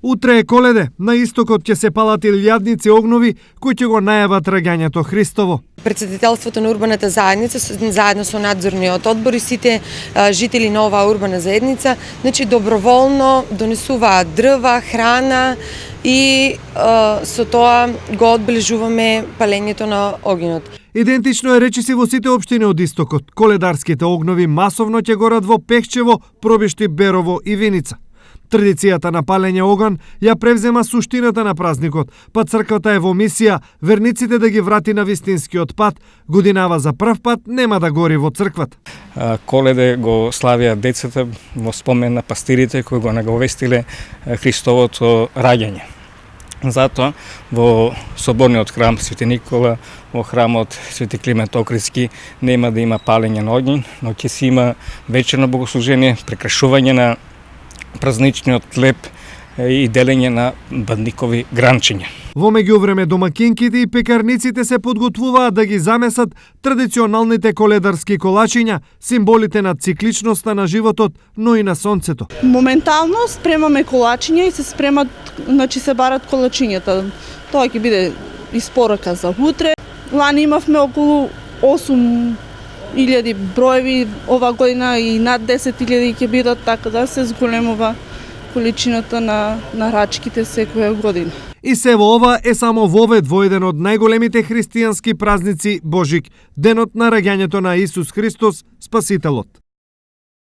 Утре е Коледе, на истокот ќе се палат илјадници огнови кои ќе го најават раѓањето Христово. Председателството на урбаната заедница заедно со надзорниот одбор и сите жители на оваа урбана заедница, доброволно донесуваат дрва, храна и со тоа го одбележуваме палењето на огинот. Идентично е речиси во сите општини од истокот. Коледарските огнови масовно ќе горат во Пехчево, Пробишти, Берово и Виница. Традицијата на палење оган ја превзема суштината на празникот, па црквата е во мисија верниците да ги врати на вистинскиот пат. Годинава за прв пат нема да гори во црквата. Коледе го славија децата во спомен на пастирите кои го наговестиле Христовото раѓање. Затоа во соборниот храм Свети Никола, во храмот Свети Климент Охридски нема да има палење на огњ, но ќе си има вечерно богослужение, прекрашување на празничниот хлеб и делење на бадникови гранчиња. Во меѓувреме домакинките и пекарниците се подготвуваат да ги замесат традиционалните коледарски колачиња, символите на цикличноста на животот, но и на сонцето. Моментално спремаме колачиња и се спремат, се барат колачињата. Тоа ќе биде испорака за утре. Лани имавме околу 8.000 броеви, ова година и над 10.000 ќе бидат, така да се зголемува количината на рачките секоја година. И се во ова е само вовед во еден од најголемите христијански празници Божик, денот на раѓањето на Исус Христос, Спасителот.